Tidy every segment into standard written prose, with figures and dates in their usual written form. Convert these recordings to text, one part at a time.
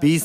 20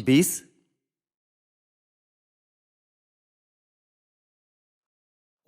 20।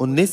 19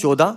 14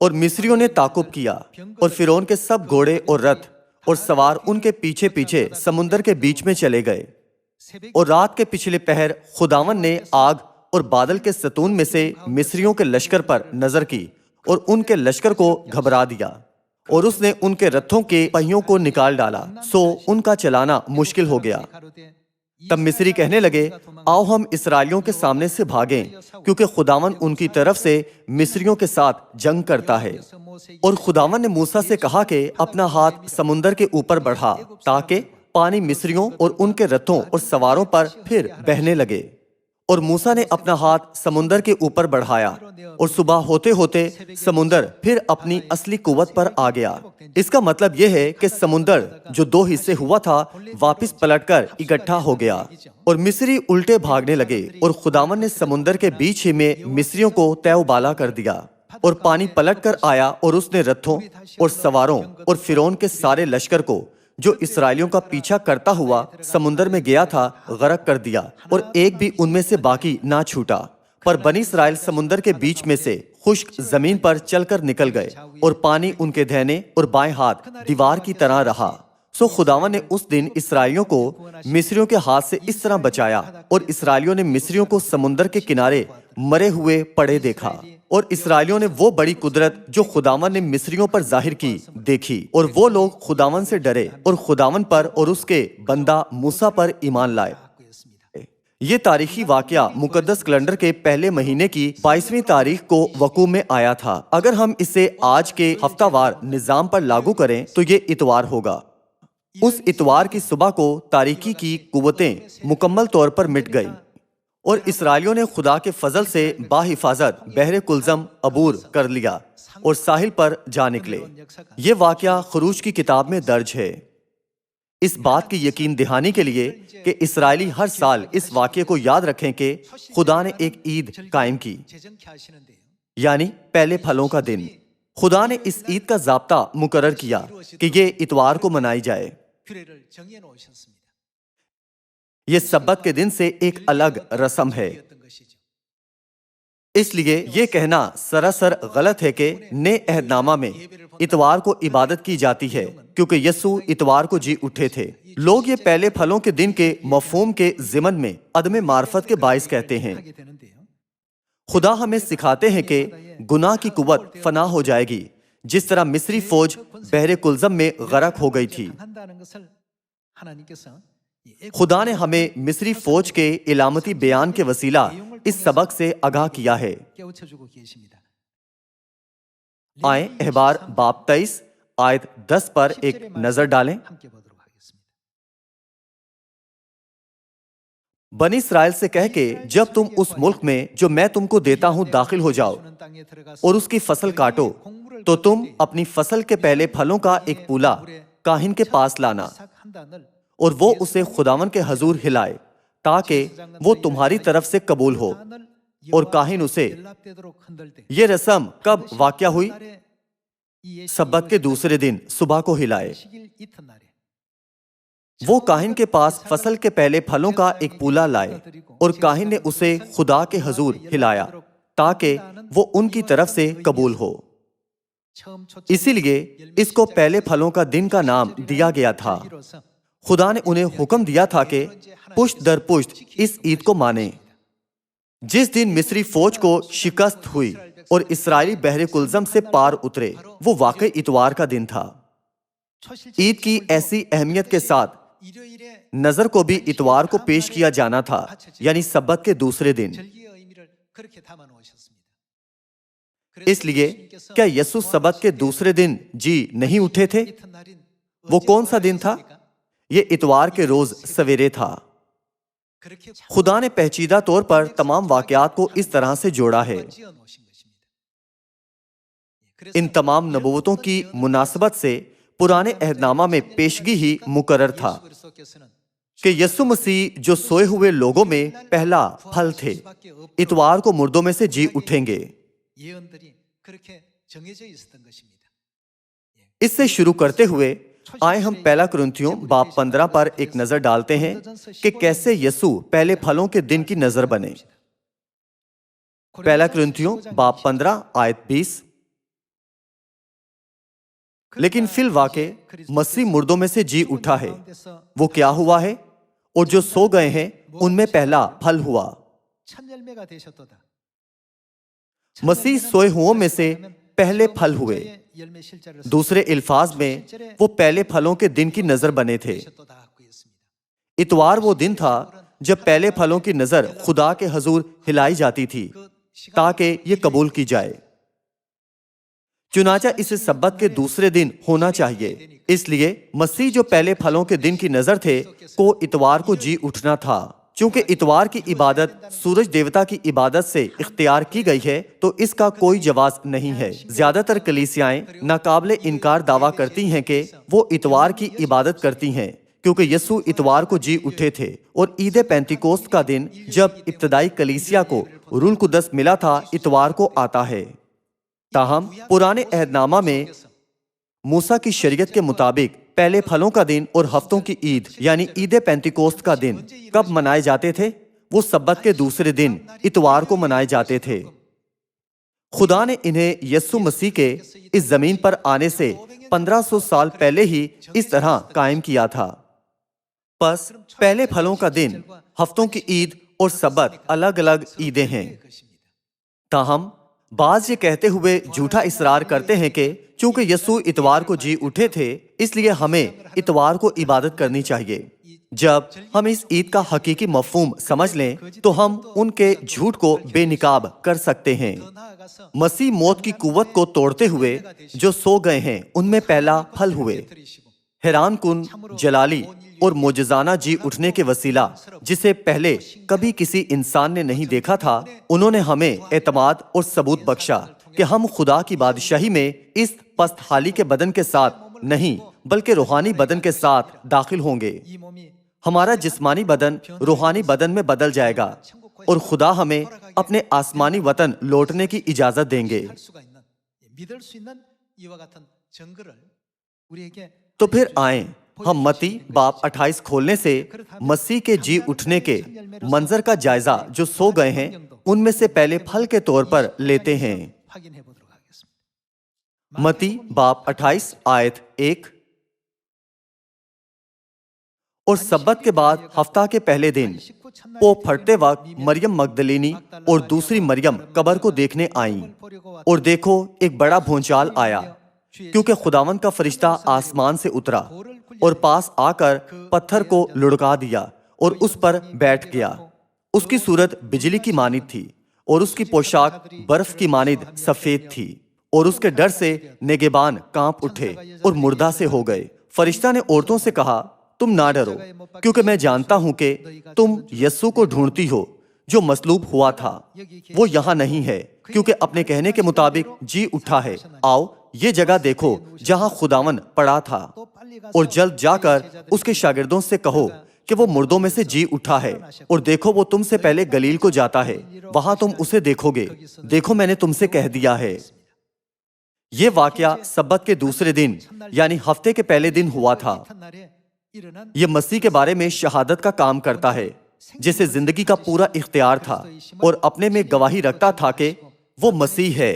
اور مصریوں نے تعاقب کیا اور فرعون کے سب گھوڑے اور رتھ اور سوار ان کے پیچھے پیچھے سمندر کے بیچ میں چلے گئے۔ اور رات کے پچھلے پہر خداوند نے آگ اور بادل کے ستون میں سے مصریوں کے لشکر پر نظر کی اور ان کے لشکر کو گھبرا دیا، اور اس نے ان کے رتھوں کے پہیوں کو نکال ڈالا، سو ان کا چلانا مشکل ہو گیا۔ تب مصری کہنے لگے، آؤ ہم اسرائیلیوں کے سامنے سے بھاگیں، کیونکہ خداوند ان کی طرف سے مصریوں کے ساتھ جنگ کرتا ہے۔ اور خداوند نے موسیٰ سے کہا کہ اپنا ہاتھ سمندر کے اوپر بڑھا تاکہ پانی مصریوں اور ان کے رتھوں اور سواروں پر پھر بہنے لگے۔ اور موسیٰ نے اپنا ہاتھ سمندر کے اوپر بڑھایا، اور صبح ہوتے ہوتے سمندر پھر اپنی اصلی قوت پر آ گیا۔ اس کا مطلب یہ ہے کہ سمندر جو دو حصے ہوا تھا واپس پلٹ کر اکٹھا ہو گیا، اور مصری الٹے بھاگنے لگے، اور خداوند نے سمندر کے بیچ ہی میں مصریوں کو تہ و بالا کر دیا، اور پانی پلٹ کر آیا اور اس نے رتھوں اور سواروں اور فرعون کے سارے لشکر کو جو اسرائیلیوں کا پیچھا کرتا ہوا سمندر میں گیا تھا غرق کر دیا، اور ایک بھی ان میں سے باقی نہ چھوٹا۔ پر بنی اسرائیل سمندر کے بیچ میں سے خشک زمین پر چل کر نکل گئے، اور پانی ان کے دہنے اور بائیں ہاتھ دیوار کی طرح رہا۔ سو خداوند نے اس دن اسرائیلیوں کو مصریوں کے ہاتھ سے اس طرح بچایا، اور اسرائیلیوں نے مصریوں کو سمندر کے کنارے مرے ہوئے پڑے دیکھا۔ اور اسرائیلیوں نے وہ بڑی قدرت جو خداوند نے مصریوں پر ظاہر کی دیکھی، اور وہ لوگ خداوند سے ڈرے اور خداوند پر اور اس کے بندہ موسیٰ پر ایمان لائے۔ یہ تاریخی واقعہ مقدس کیلنڈر کے پہلے مہینے کی 22ویں تاریخ کو وقوع میں آیا تھا۔ اگر ہم اسے آج کے ہفتہ وار نظام پر لاگو کریں تو یہ اتوار ہوگا۔ اس اتوار کی صبح کو تاریکی کی قوتیں مکمل طور پر مٹ گئیں، اور اسرائیلیوں نے خدا کے فضل سے باحفاظت بحر کلزم عبور کر لیا اور ساحل پر جا نکلے۔ یہ واقعہ خروج کی کتاب میں درج ہے۔ اس بات کی یقین دہانی کے لیے کہ اسرائیلی ہر سال اس واقعے کو یاد رکھیں کہ خدا نے ایک عید قائم کی، یعنی پہلے پھلوں کا دن۔ خدا نے اس عید کا ضابطہ مقرر کیا کہ یہ اتوار کو منائی جائے۔ یہ سبت کے دن سے ایک الگ رسم ہے، اس لیے یہ کہنا سراسر غلط ہے کہ نئے عہد نامہ میں اتوار کو عبادت کی جاتی ہے کیونکہ یسوع اتوار کو جی اٹھے تھے۔ لوگ یہ پہلے پھلوں کے دن کے مفہوم کے ضمن میں عدم معرفت کے باعث کہتے ہیں۔ خدا ہمیں سکھاتے ہیں کہ گناہ کی قوت فنا ہو جائے گی، جس طرح مصری فوج بحر کلزم میں غرق ہو گئی تھی۔ خدا نے ہمیں مصری فوج کے علامتی بیان کے وسیلہ اس سبق سے آگاہ کیا ہے۔ آئیں احبار باب 23 آیت 10 پر ایک نظر ڈالیں۔ بنی اسرائیل سے کہہ کہ جب تم اس ملک میں جو میں تم کو دیتا ہوں داخل ہو جاؤ اور اس کی فصل کاٹو، تو تم اپنی فصل کے پہلے پھلوں کا ایک پولا کاہن کے پاس لانا، اور وہ اسے خداوند کے حضور ہلائے تاکہ وہ تمہاری طرف سے قبول ہو، اور کاہن اسے۔ یہ رسم کب واقع ہوئی؟ سبت کے دوسرے دن صبح کو ہلائے۔ وہ کاہن کے پاس فصل کے پہلے پھلوں کا ایک پولا لائے، اور کاہن نے اسے خدا کے حضور ہلایا تاکہ وہ ان کی طرف سے قبول ہو۔ اسی لیے اس کو پہلے پھلوں کا دن کا نام دیا گیا تھا۔ خدا نے انہیں حکم دیا تھا کہ پشت در پشت اس عید کو مانیں۔ جس دن مصری فوج کو شکست ہوئی اور اسرائیلی بحر کلزم سے پار اترے، وہ واقعی اتوار کا دن تھا۔ عید کی ایسی اہمیت کے ساتھ نظر کو بھی اتوار کو پیش کیا جانا تھا، یعنی سبت کے دوسرے دن۔ اس لیے کیا یسوع سبت کے دوسرے دن جی نہیں اٹھے تھے؟ وہ کون سا دن تھا؟ یہ اتوار کے روز سویرے تھا۔ خدا نے پیچیدہ طور پر تمام واقعات کو اس طرح سے جوڑا ہے۔ ان تمام نبوتوں کی مناسبت سے پرانے عہد نامہ میں پیشگی ہی مقرر تھا کہ یسوع مسیح جو سوئے ہوئے لوگوں میں پہلا پھل تھے، اتوار کو مردوں میں سے جی اٹھیں گے۔ اس سے شروع کرتے ہوئے آئے ہم پہلا کرنتھیوں باب 15 پر ایک نظر ڈالتے ہیں کہ کیسے یسوع پہلے پھلوں کے دن کی نظر بنے۔ پہلا کرنتھیوں باب 15 آیت 20۔ لیکن فی الواقع مسیح مردوں میں سے جی اٹھا ہے۔ وہ کیا ہوا ہے؟ اور جو سو گئے ہیں ان میں پہلا پھل ہوا۔ مسیح سوئے ہوں میں سے پہلے پھل ہوئے۔ دوسرے الفاظ میں وہ پہلے پھلوں کے دن کی نظر بنے تھے۔ اتوار وہ دن تھا جب پہلے پھلوں کی نظر خدا کے حضور ہلائی جاتی تھی تاکہ یہ قبول کی جائے۔ چنانچہ اسے سبت کے دوسرے دن ہونا چاہیے، اس لیے مسیح جو پہلے پھلوں کے دن کی نظر تھے کو اتوار کو جی اٹھنا تھا۔ چونکہ اتوار کی عبادت سورج دیوتا کی عبادت سے اختیار کی گئی ہے تو اس کا کوئی جواز نہیں ہے۔ زیادہ تر کلیسیائیں ناقابل انکار دعویٰ کرتی ہیں کہ وہ اتوار کی عبادت کرتی ہیں کیونکہ یسوع اتوار کو جی اٹھے تھے، اور عید پینتیکوست کا دن جب ابتدائی کلیسیا کو روح القدس ملا تھا اتوار کو آتا ہے۔ تاہم پرانے عہد نامہ میں موسیٰ کی شریعت کے مطابق پہلے پھلوں کا دن اور ہفتوں کی عید یعنی عید پینتیکوست کا دن کب منائے جاتے تھے؟ وہ سبت کے دوسرے دن اتوار کو منائے جاتے تھے۔ خدا نے انہیں یسوع مسیح کے اس زمین پر آنے سے 1500 سال پہلے ہی اس طرح قائم کیا تھا۔ پس پہلے پھلوں کا دن، ہفتوں کی عید اور سبت الگ الگ عیدیں ہیں۔ تاہم بعض یہ کہتے ہوئے جھوٹا اصرار کرتے ہیں کہ چونکہ یسوع اتوار کو جی اٹھے تھے اس لیے ہمیں اتوار کو عبادت کرنی چاہیے۔ جب ہم اس عید کا حقیقی مفہوم سمجھ لیں تو ہم ان کے جھوٹ کو بے نقاب کر سکتے ہیں۔ مسیح موت کی قوت کو توڑتے ہوئے جو سو گئے ہیں ان میں پہلا پھل ہوئے۔ حیران کن، جلالی اور معجزانہ جی اٹھنے کے وسیلہ جسے پہلے کبھی کسی انسان نے نہیں دیکھا تھا، انہوں نے ہمیں اعتماد اور ثبوت بخشا کہ ہم خدا کی بادشاہی میں اس پست حالی کے بدن کے ساتھ نہیں بلکہ روحانی بدن کے ساتھ داخل ہوں گے۔ ہمارا جسمانی بدن روحانی بدن میں بدل جائے گا اور خدا ہمیں اپنے آسمانی وطن لوٹنے کی اجازت دیں گے۔ تو پھر آئیں ہم متی باب 28 کھولنے سے مسیح کے جی اٹھنے کے منظر کا جائزہ جو سو گئے ہیں ان میں سے پہلے پھل کے طور پر لیتے ہیں۔ متی باب 28 آیت 1۔ اور سبت کے بعد ہفتہ کے پہلے دن پو پھٹتے وقت مریم مگدلینی اور دوسری مریم قبر کو دیکھنے آئیں، اور دیکھو ایک بڑا بھونچال آیا کیونکہ خداوند کا فرشتہ آسمان سے اترا اور پاس آ کر پتھر کو لڑکا دیا اور اس پر بیٹھ گیا۔ اس کی صورت بجلی کی مانند تھی اور اس کی پوشاک برف کی مانند سفید تھی، اور اس کے ڈر سے نگہبان کانپ اٹھے اور مردہ سے ہو گئے۔ فرشتہ نے عورتوں سے کہا، تم نہ ڈرو، کیونکہ میں جانتا ہوں کہ تم یسوع کو ڈھونڈتی ہو جو مصلوب ہوا تھا۔ وہ یہاں نہیں ہے کیونکہ اپنے کہنے کے مطابق جی اٹھا ہے۔ آؤ یہ جگہ دیکھو جہاں خداوند پڑا تھا، اور جلد جا کر اس کے شاگردوں سے کہو کہ وہ مردوں میں سے جی اٹھا ہے، اور دیکھو وہ تم سے پہلے گلیل کو جاتا ہے، وہاں تم اسے دیکھو گے۔ دیکھو میں نے تم سے کہہ دیا ہے۔ یہ واقعہ سبت کے دوسرے دن یعنی ہفتے کے پہلے دن ہوا تھا۔ یہ مسیح کے بارے میں شہادت کا کام کرتا ہے جسے زندگی کا پورا اختیار تھا اور اپنے میں گواہی رکھتا تھا کہ وہ مسیح ہے۔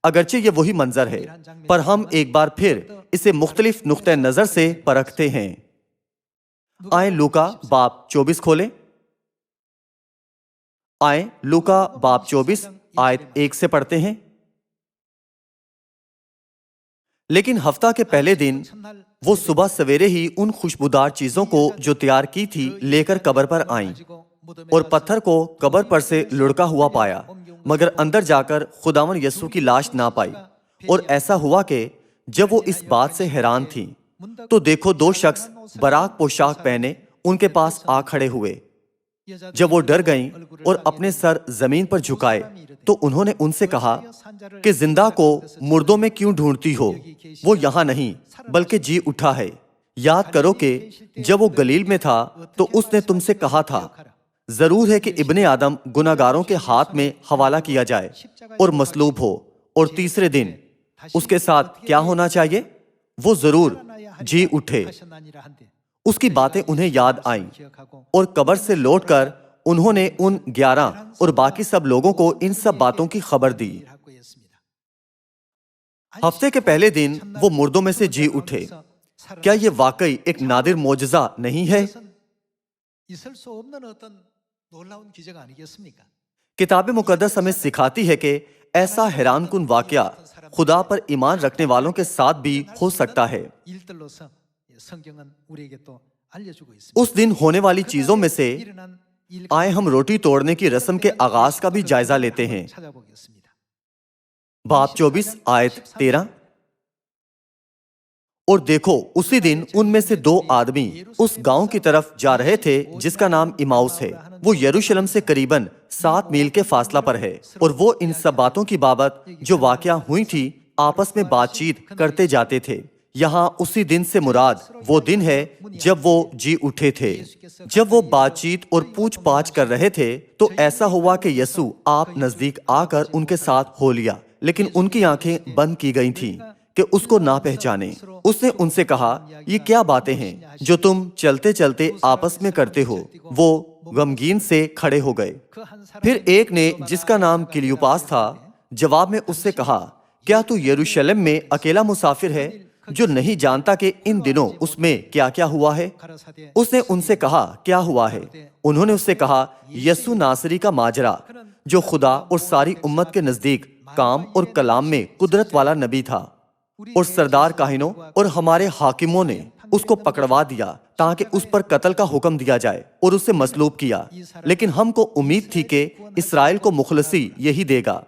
اگرچہ یہ وہی منظر ہے پر ہم ایک بار پھر اسے مختلف نقطہ نظر سے پرکھتے ہیں۔ آئیں لوکا باب 24 کھولیں۔ آئیں لوکا باب 24 آیت 1 سے پڑھتے ہیں۔ لیکن ہفتہ کے پہلے دن وہ صبح سویرے ہی ان خوشبودار چیزوں کو جو تیار کی تھی لے کر قبر پر آئیں، اور پتھر کو قبر پر سے لڑکا ہوا پایا، مگر اندر جا کر خداوند یسوع کی لاش نہ پائی۔ اور ایسا ہوا کہ جب وہ اس بات سے حیران تھیں تو دیکھو دو شخص براق پوشاک پہنے ان کے پاس آ کھڑے ہوئے۔ جب وہ ڈر گئیں اور اپنے سر زمین پر جھکائے تو انہوں نے ان سے کہا کہ زندہ کو مردوں میں کیوں ڈھونڈتی ہو؟ وہ یہاں نہیں بلکہ جی اٹھا ہے۔ یاد کرو کہ جب وہ گلیل میں تھا تو اس نے تم سے کہا تھا، ضرور ہے کہ ابن آدم گناہگاروں کے ہاتھ میں حوالہ کیا جائے اور مصلوب ہو، اور تیسرے دن اس کے ساتھ کیا ہونا چاہیے؟ وہ ضرور جی اٹھے۔ اس کی باتیں انہیں یاد آئیں، اور قبر سے لوٹ کر انہوں نے ان 11 اور باقی سب لوگوں کو ان سب باتوں کی خبر دی۔ ہفتے کے پہلے دن وہ مردوں میں سے جی اٹھے۔ کیا یہ واقعی ایک نادر معجزہ نہیں ہے؟ کتاب مقدس ہمیں سکھاتی ہے کہ ایسا حیران کن واقعہ خدا پر ایمان رکھنے والوں کے ساتھ بھی ہو سکتا ہے۔ اس دن ہونے والی چیزوں میں سے آئے ہم روٹی توڑنے کی رسم کے آغاز کا بھی جائزہ لیتے ہیں۔ باب 24 آیت 13۔ اور دیکھو اسی دن ان میں سے 2 آدمی اس گاؤں کی طرف جا رہے تھے جس کا نام ایماؤس ہے، وہ یروشلم سے قریباً 7 میل کے فاصلہ پر ہے، اور وہ ان سب باتوں کی بابت جو واقعہ ہوئی تھی آپس میں بات چیت کرتے جاتے تھے۔ یہاں اسی دن سے مراد وہ دن ہے جب وہ جی اٹھے تھے۔ جب وہ بات چیت اور پوچھ پاچھ کر رہے تھے تو ایسا ہوا کہ یسوع آپ نزدیک آ کر ان کے ساتھ ہو لیا، لیکن ان کی آنکھیں بند کی گئی تھیں کہ اس کو نہ پہچانے۔ اس نے ان سے کہا، یہ کیا باتیں ہیں جو تم چلتے چلتے آپس میں کرتے ہو؟ وہ غمگین سے کھڑے ہو گئے۔ پھر ایک نے جس کا نام کلیوپاس تھا جواب میں اس سے کہا، کیا تو یروشلم میں اکیلا مسافر ہے جو نہیں جانتا کہ ان دنوں اس میں کیا کیا ہوا ہے؟ اس نے ان سے کہا، کیا ہوا ہے؟ انہوں نے اس سے کہا، یسوع ناصری کا ماجرا جو خدا اور ساری امت کے نزدیک کام اور کلام میں قدرت والا نبی تھا، اور سردار کاہنوں اور ہمارے حاکموں نے اس کو پکڑوا دیا تاکہ اس پر قتل کا حکم دیا جائے اور اسے مصلوب کیا، لیکن ہم کو امید تھی کہ اسرائیل کو مخلصی یہی دے گا۔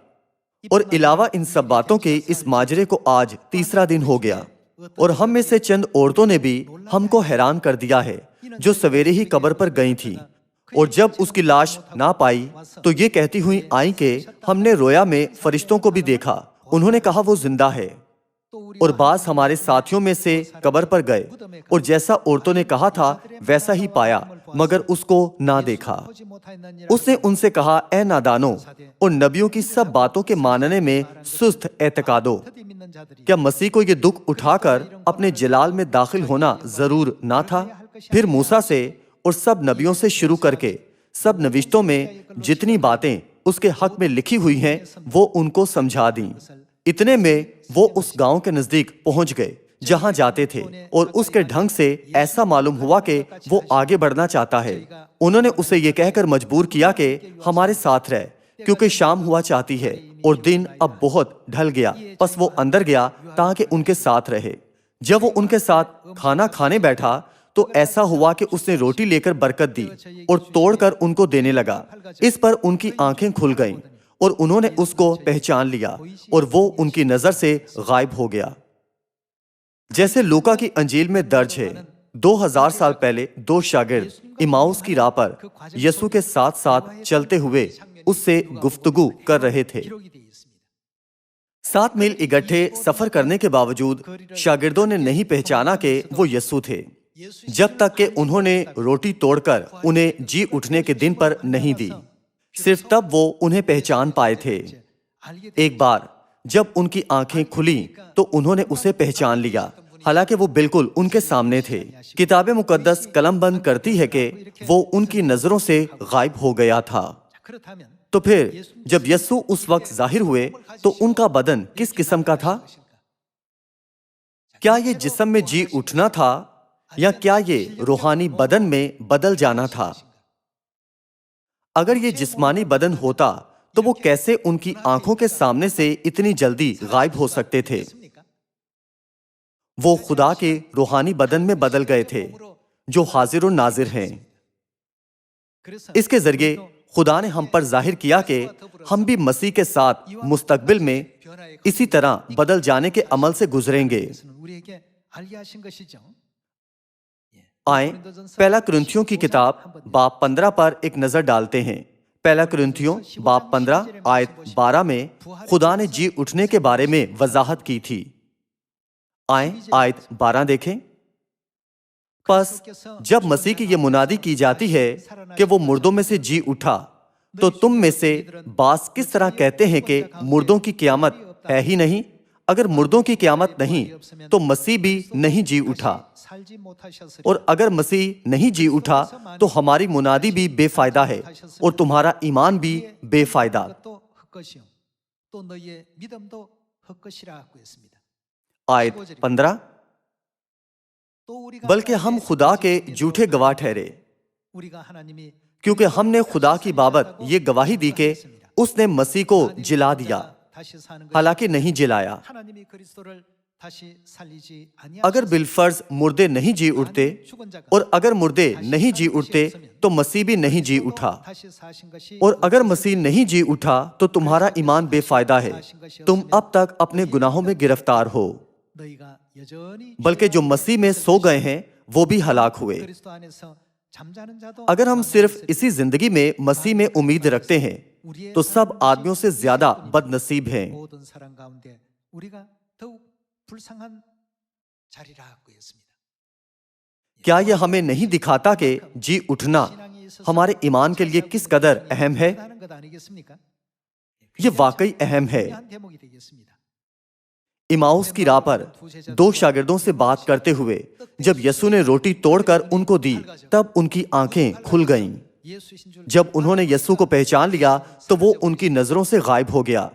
اور علاوہ ان سب باتوں کے اس ماجرے کو آج 3 دن ہو گیا، اور ہم میں سے چند عورتوں نے بھی ہم کو حیران کر دیا ہے جو سویرے ہی قبر پر گئی تھیں، اور جب اس کی لاش نہ پائی تو یہ کہتی ہوئی آئیں کہ ہم نے رویا میں فرشتوں کو بھی دیکھا، انہوں نے کہا وہ زندہ ہے۔ اور بعض ہمارے ساتھیوں میں سے قبر پر گئے اور جیسا عورتوں نے کہا تھا ویسا ہی پایا، مگر اس کو نہ دیکھا۔ اس نے ان سے کہا، اے نادانوں اور نبیوں کی سب باتوں کے ماننے میں سست اعتقادو، کیا مسیح کو یہ دکھ اٹھا کر اپنے جلال میں داخل ہونا ضرور نہ تھا؟ پھر موسیٰ سے اور سب نبیوں سے شروع کر کے سب نوشتوں میں جتنی باتیں اس کے حق میں لکھی ہوئی ہیں وہ ان کو سمجھا دیں۔ اتنے میں وہ اس گاؤں کے نزدیک پہنچ گئے جہاں جاتے تھے، اور اس کے ڈھنگ سے ایسا معلوم ہوا کہ وہ آگے بڑھنا چاہتا ہے۔ انہوں نے اسے یہ کہہ کر مجبور کیا کہ ہمارے ساتھ رہ، کیونکہ شام ہوا چاہتی ہے اور دن اب بہت ڈھل گیا۔ پس وہ اندر گیا تاکہ ان کے ساتھ رہے۔ جب وہ ان کے ساتھ کھانا کھانے بیٹھا تو ایسا ہوا کہ اس نے روٹی لے کر برکت دی اور توڑ کر ان کو دینے لگا۔ اس پر ان کی آنکھیں کھل گئیں اور انہوں نے اس کو پہچان لیا، اور وہ ان کی نظر سے غائب ہو گیا۔ جیسے لوکا کی انجیل میں درج ہے، 2000 سال پہلے 2 شاگرد ایماؤس کی راہ پر یسوع کے ساتھ ساتھ چلتے ہوئے اس سے گفتگو کر رہے تھے۔ 7 میل اکٹھے سفر کرنے کے باوجود شاگردوں نے نہیں پہچانا کہ وہ یسوع تھے، جب تک کہ انہوں نے روٹی توڑ کر انہیں جی اٹھنے کے دن پر نہیں دی۔ صرف تب وہ انہیں پہچان پائے تھے۔ ایک بار جب ان کی آنکھیں کھلیں تو انہوں نے اسے پہچان لیا، حالانکہ وہ بالکل ان کے سامنے تھے۔ کتاب مقدس قلم بند کرتی ہے کہ وہ ان کی نظروں سے غائب ہو گیا تھا۔ تو پھر جب یسوع اس وقت ظاہر ہوئے تو ان کا بدن کس قسم کا تھا؟ کیا یہ جسم میں جی اٹھنا تھا یا کیا یہ روحانی بدن میں بدل جانا تھا؟ اگر یہ جسمانی بدن ہوتا تو وہ کیسے ان کی آنکھوں کے سامنے سے اتنی جلدی غائب ہو سکتے تھے؟ وہ خدا کے روحانی بدن میں بدل گئے تھے جو حاضر و ناظر ہیں۔ اس کے ذریعے خدا نے ہم پر ظاہر کیا کہ ہم بھی مسیح کے ساتھ مستقبل میں اسی طرح بدل جانے کے عمل سے گزریں گے۔ آئیں پہلا کرنتھیوں کی کتاب باب 15 پر ایک نظر ڈالتے ہیں۔ پہلا کرنتھیوں باب 15 آیت 12 میں خدا نے جی اٹھنے کے بارے میں وضاحت کی تھی۔ آئیں آیت 12 دیکھیں۔ پس جب مسیح کی یہ منادی کی جاتی ہے کہ وہ مردوں میں سے جی اٹھا، تو تم میں سے بعض کس طرح کہتے ہیں کہ مردوں کی قیامت ہے ہی نہیں؟ اگر مردوں کی قیامت نہیں تو مسیح بھی نہیں جی اٹھا، اور اگر مسیح نہیں جی اٹھا تو ہماری منادی بھی بے فائدہ ہے اور تمہارا ایمان بھی بے فائدہ۔ آیت 15 بلکہ ہم خدا کے جھوٹے گواہ ٹھہرے کیونکہ ہم نے خدا کی بابت یہ گواہی دی کہ اس نے مسیح کو جلا دیا حالانکہ نہیں جلایا۔ اگر بالفرض مردے نہیں جی اٹھتے اور اگر مردے نہیں جی اٹھتے تو مسیح بھی نہیں جی اٹھا، اور اگر مسیح نہیں جی اٹھا تو تمہارا ایمان بے فائدہ ہے، تم اب تک اپنے گناہوں میں گرفتار ہو۔ بلکہ جو مسیح میں سو گئے ہیں وہ بھی ہلاک ہوئے۔ اگر ہم صرف اسی زندگی میں مسیح میں امید رکھتے ہیں تو سب آدمیوں سے زیادہ بد نصیب ہیں۔ کیا یہ ہمیں نہیں دکھاتا کہ جی اٹھنا ہمارے ایمان کے لیے کس قدر اہم ہے؟ یہ واقعی اہم ہے۔ ایماؤس کی راہ پر دو شاگردوں سے بات کرتے ہوئے جب یسوع نے روٹی توڑ کر ان کو دی تب ان کی آنکھیں کھل گئیں۔ جب انہوں نے یسوع کو پہچان لیا تو وہ ان کی نظروں سے غائب ہو گیا۔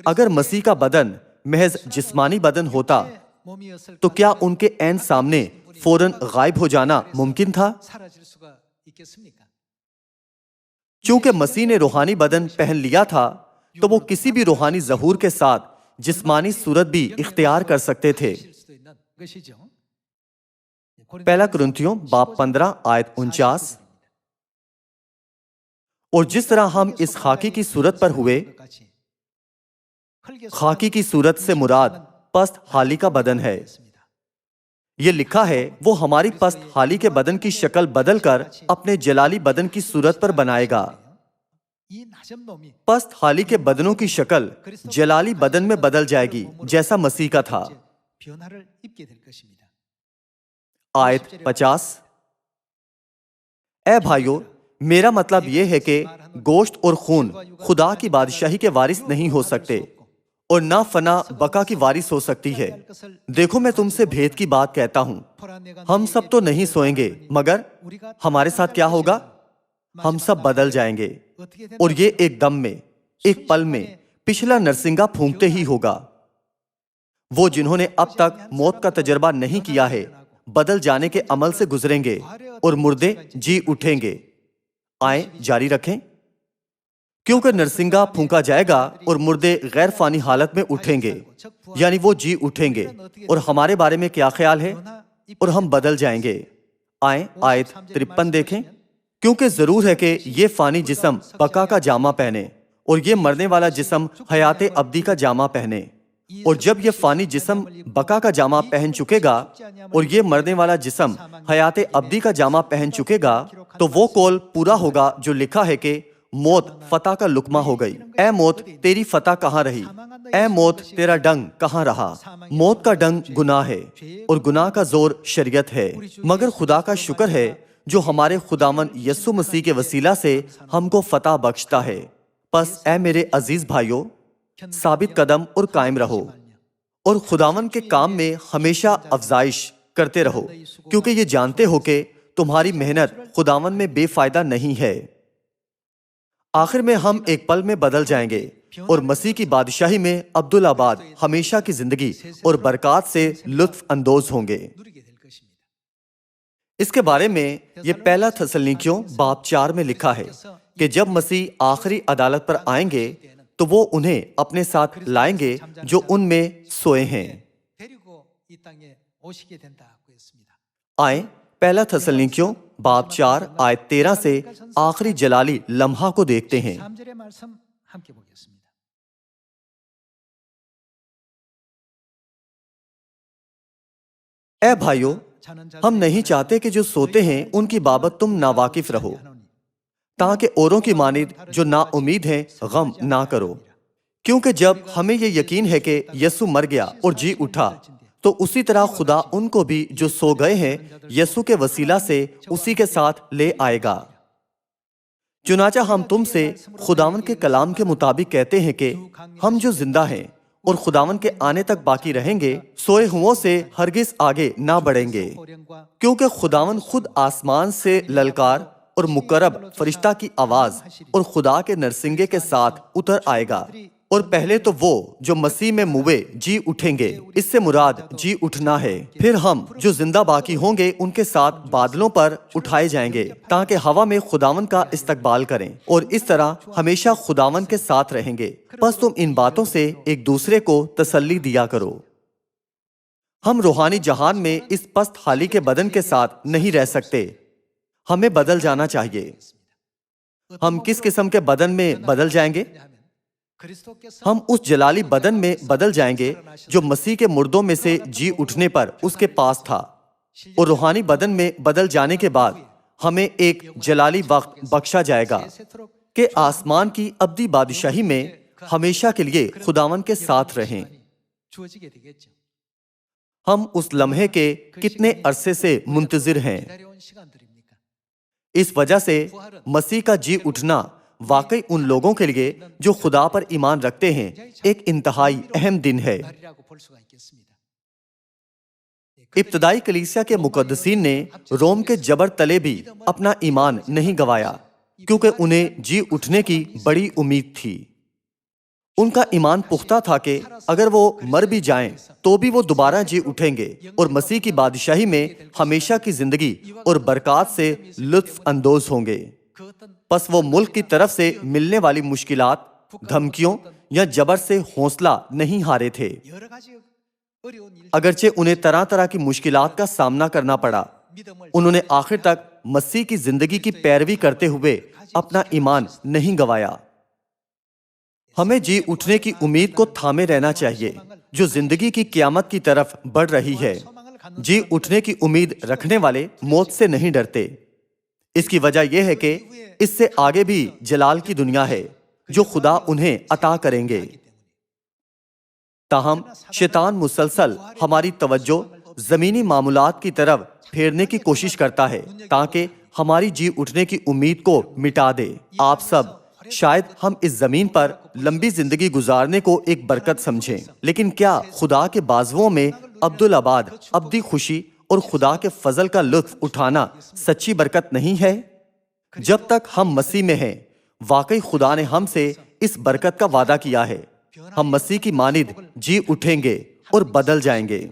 اگر مسیح کا بدن محض جسمانی بدن ہوتا تو کیا ان کے عین سامنے فوراً غائب ہو جانا ممکن تھا؟ چونکہ مسیح نے روحانی بدن پہن لیا تھا تو وہ کسی بھی روحانی ظہور کے ساتھ جسمانی صورت بھی اختیار کر سکتے تھے۔ پہلا کرنتھیوں باب 15 آیت 49۔ اور جس طرح ہم اس خاکی کی صورت پر ہوئے، خاکی کی صورت سے مراد پست حالی کا بدن ہے۔ یہ لکھا ہے وہ ہماری پست حالی کے بدن کی شکل بدل کر اپنے جلالی بدن کی صورت پر بنائے گا۔ پست حالی کے بدنوں کی شکل جلالی بدن میں بدل جائے گی جیسا مسیح کا تھا۔ آیت 50۔ اے بھائیو، میرا مطلب یہ ہے کہ گوشت اور خون خدا کی بادشاہی کے وارث نہیں ہو سکتے اور نہ فنا بقا کی وارث ہو سکتی ہے۔ دیکھو میں تم سے بھید کی بات کہتا ہوں، ہم سب تو نہیں سوئیں گے، مگر ہمارے ساتھ کیا ہوگا؟ ہم سب بدل جائیں گے، اور یہ ایک دم میں، ایک پل میں، پچھلا نرسنگا پھونکتے ہی ہوگا۔ وہ جنہوں نے اب تک موت کا تجربہ نہیں کیا ہے بدل جانے کے عمل سے گزریں گے اور مردے جی اٹھیں گے۔ آئیں جاری رکھیں۔ کیونکہ نرسنگا پھونکا جائے گا اور مردے غیر فانی حالت میں اٹھیں گے، یعنی وہ جی اٹھیں گے۔ اور ہمارے بارے میں کیا خیال ہے؟ اور ہم بدل جائیں گے۔ آئیں آیت 53 دیکھیں۔ کیونکہ ضرور ہے کہ یہ فانی جسم بقا کا جامہ پہنے اور یہ مرنے والا جسم حیات ابدی کا جامہ پہنے۔ اور جب یہ فانی جسم بقا کا جامہ پہن چکے گا اور یہ مرنے والا جسم حیات ابدی کا جامہ پہن چکے گا تو وہ قول پورا ہوگا جو لکھا ہے کہ موت فتح کا لقمہ ہو گئی۔ اے موت تیری فتح کہاں رہی؟ اے موت تیرا ڈنگ کہاں رہا؟ موت کا ڈنگ گناہ ہے اور گناہ کا زور شریعت ہے، مگر خدا کا شکر ہے جو ہمارے خداوند یسوع مسیح کے وسیلہ سے ہم کو فتح بخشتا ہے۔ پس اے میرے عزیز بھائیو، ثابت قدم اور قائم رہو اور خداوند کے کام میں ہمیشہ افزائش کرتے رہو، کیونکہ یہ جانتے ہو کہ تمہاری محنت خداوند میں بے فائدہ نہیں ہے۔ آخر میں ہم ایک پل میں بدل جائیں گے اور مسیح کی بادشاہی میں عبدالآباد ہمیشہ کی زندگی اور برکات سے لطف اندوز ہوں گے۔ اس کے بارے میں یہ پہلا تھسلنیکیوں باب 4 میں لکھا ہے کہ جب مسیح آخری عدالت پر آئیں گے تو وہ انہیں اپنے ساتھ لائیں گے جو ان میں سوئے ہیں۔ آئیں پہلا تھسلنیکیوں باب 4 آیت 13 سے آخری جلالی لمحہ کو دیکھتے ہیں۔ اے بھائیو، ہم نہیں چاہتے کہ جو سوتے ہیں ان کی بابت تم ناواقف رہو، تاکہ اوروں کی مانند جو نا امید ہیں غم نہ کرو۔ کیونکہ جب ہمیں یہ یقین ہے کہ یسوع مر گیا اور جی اٹھا تو اسی طرح خدا ان کو بھی جو سو گئے ہیں یسوع کے وسیلہ سے اسی کے ساتھ لے آئے گا۔ چنانچہ ہم تم سے خداوند کے کلام کے مطابق کہتے ہیں کہ ہم جو زندہ ہیں اور خداوند کے آنے تک باقی رہیں گے سوئے ہوں سے ہرگز آگے نہ بڑھیں گے، کیونکہ خداوند خود آسمان سے للکار اور مقرب فرشتہ کی آواز اور خدا کے نرسنگے کے ساتھ اتر آئے گا، اور پہلے تو وہ جو مسیح میں موے جی اٹھیں گے، اس سے مراد جی اٹھنا ہے۔ پھر ہم جو زندہ باقی ہوں گے ان کے ساتھ بادلوں پر اٹھائے جائیں گے تاکہ ہوا میں خداوند کا استقبال کریں اور اس طرح ہمیشہ خداوند کے ساتھ رہیں گے۔ پس تم ان باتوں سے ایک دوسرے کو تسلی دیا کرو۔ ہم روحانی جہان میں اس پست حالی کے بدن کے ساتھ نہیں رہ سکتے، ہمیں بدل جانا چاہیے۔ ہم کس قسم کے بدن میں بدل جائیں گے؟ ہم اس جلالی بدن میں بدل جائیں گے جو مسیح کے مردوں میں سے جی اٹھنے پر اس کے پاس تھا، اور روحانی بدن میں بدل جانے کے بعد ہمیں ایک جلالی وقت بخشا جائے گا کہ آسمان کی ابدی بادشاہی میں ہمیشہ کے لیے خداوند کے ساتھ رہیں۔ ہم اس لمحے کے کتنے عرصے سے منتظر ہیں۔ اس وجہ سے مسیح کا جی اٹھنا واقعی ان لوگوں کے لیے جو خدا پر ایمان رکھتے ہیں ایک انتہائی اہم دن ہے۔ ابتدائی کلیسیا کے مقدسین نے روم کے جبر تلے بھی اپنا ایمان نہیں گوایا کیونکہ انہیں جی اٹھنے کی بڑی امید تھی۔ ان کا ایمان پختہ تھا کہ اگر وہ مر بھی جائیں تو بھی وہ دوبارہ جی اٹھیں گے اور مسیح کی بادشاہی میں ہمیشہ کی زندگی اور برکات سے لطف اندوز ہوں گے۔ پس وہ ملک کی طرف سے ملنے والی مشکلات، دھمکیوں یا جبر سے حوصلہ نہیں ہارے تھے۔ اگرچہ انہیں طرح طرح کی مشکلات کا سامنا کرنا پڑا، انہوں نے آخر تک مسیح کی زندگی کی پیروی کرتے ہوئے اپنا ایمان نہیں گوایا۔ ہمیں جی اٹھنے کی امید کو تھامے رہنا چاہیے جو زندگی کی قیامت کی طرف بڑھ رہی ہے۔ جی اٹھنے کی امید رکھنے والے موت سے نہیں ڈرتے۔ اس کی وجہ یہ ہے کہ اس سے آگے بھی جلال کی دنیا ہے جو خدا انہیں عطا کریں گے۔ تاہم شیطان مسلسل ہماری توجہ زمینی معاملات کی طرف پھیرنے کی کوشش کرتا ہے تاکہ ہماری جی اٹھنے کی امید کو مٹا دے۔ آپ سب شاید ہم اس زمین پر لمبی زندگی گزارنے کو ایک برکت سمجھیں، لیکن کیا خدا کے بازوؤں میں عبدالآباد ابدی خوشی اور خدا کے فضل کا لطف اٹھانا سچی برکت نہیں ہے؟ جب تک ہم مسیح میں ہیں، واقعی خدا نے ہم سے اس برکت کا وعدہ کیا ہے۔ ہم مسیح کی مانند جی اٹھیں گے اور بدل جائیں گے۔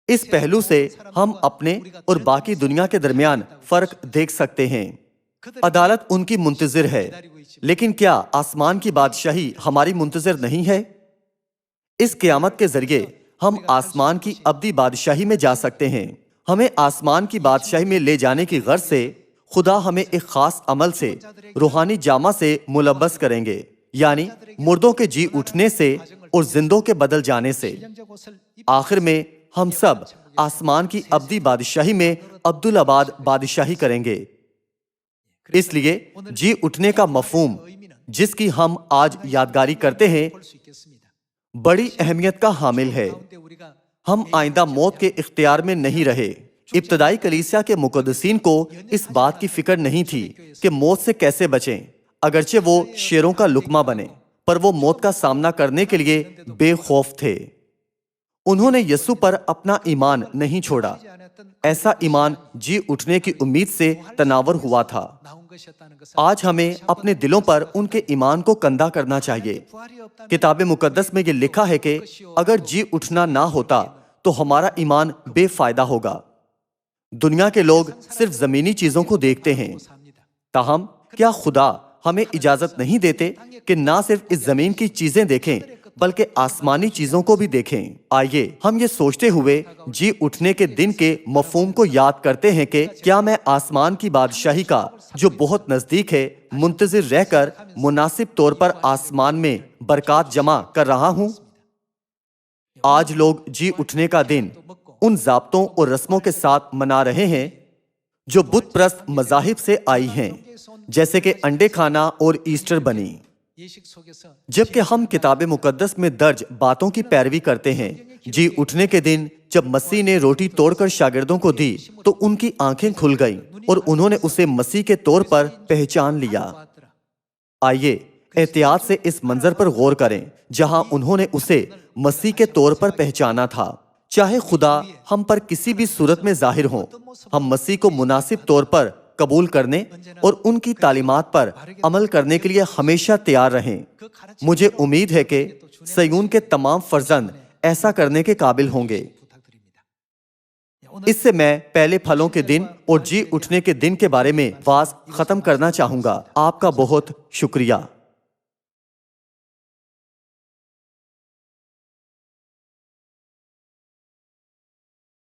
اس پہلو سے ہم اپنے اور باقی دنیا کے درمیان فرق دیکھ سکتے ہیں۔ عدالت ان کی منتظر ہے، لیکن کیا آسمان کی بادشاہی ہماری منتظر نہیں ہے؟ اس قیامت کے ذریعے ہم آسمان کی ابدی بادشاہی میں جا سکتے ہیں۔ ہمیں آسمان کی بادشاہی میں لے جانے کی غرض سے خدا ہمیں ایک خاص عمل سے، روحانی جامہ سے ملبس کریں گے، یعنی مردوں کے جی اٹھنے سے اور زندوں کے بدل جانے سے۔ آخر میں ہم سب آسمان کی ابدی بادشاہی میں عبدالآباد بادشاہی کریں گے۔ اس لیے جی اٹھنے کا مفہوم جس کی ہم آج یادگاری کرتے ہیں بڑی اہمیت کا حامل ہے۔ ہم آئندہ موت کے اختیار میں نہیں رہے۔ ابتدائی کلیسیا کے مقدسین کو اس بات کی فکر نہیں تھی کہ موت سے کیسے بچیں، اگرچہ وہ شیروں کا لقمہ بنے، پر وہ موت کا سامنا کرنے کے لیے بے خوف تھے۔ انہوں نے یسوع پر اپنا ایمان نہیں چھوڑا۔ ایسا ایمان جی اٹھنے کی امید سے تناور ہوا تھا۔ آج ہمیں اپنے دلوں پر ان کے ایمان کو کندہ کرنا چاہیے۔ کتاب مقدس میں یہ لکھا ہے کہ اگر جی اٹھنا نہ ہوتا تو ہمارا ایمان بے فائدہ ہوگا۔ دنیا کے لوگ صرف زمینی چیزوں کو دیکھتے ہیں، تاہم کیا خدا ہمیں اجازت نہیں دیتے کہ نہ صرف اس زمین کی چیزیں دیکھیں بلکہ آسمانی چیزوں کو بھی دیکھیں؟ آئیے ہم یہ سوچتے ہوئے جی اٹھنے کے دن کے مفہوم کو یاد کرتے ہیں کہ کیا میں آسمان کی بادشاہی کا جو بہت نزدیک ہے منتظر رہ کر مناسب طور پر آسمان میں برکات جمع کر رہا ہوں؟ آج لوگ جی اٹھنے کا دن ان ضابطوں اور رسموں کے ساتھ منا رہے ہیں جو بت پرست مذاہب سے آئی ہیں، جیسے کہ انڈے کھانا اور ایسٹر بنی، جبکہ ہم کتاب مقدس میں درج باتوں کی پیروی کرتے ہیں۔ جی اٹھنے کے دن جب مسیح نے روٹی توڑ کر شاگردوں کو دی تو ان کی آنکھیں کھل گئیں اور انہوں نے اسے مسیح کے طور پر پہچان لیا۔ آئیے احتیاط سے اس منظر پر غور کریں جہاں انہوں نے اسے مسیح کے طور پر پہچانا تھا۔ چاہے خدا ہم پر کسی بھی صورت میں ظاہر ہوں، ہم مسیح کو مناسب طور پر قبول کرنے اور ان کی تعلیمات پر عمل کرنے کے لیے ہمیشہ تیار رہیں۔ مجھے امید ہے کہ سیون کے تمام فرزند ایسا کرنے کے قابل ہوں گے۔ اس سے میں پہلے پھلوں کے دن اور جی اٹھنے کے دن کے بارے میں واز ختم کرنا چاہوں گا۔ آپ کا بہت شکریہ۔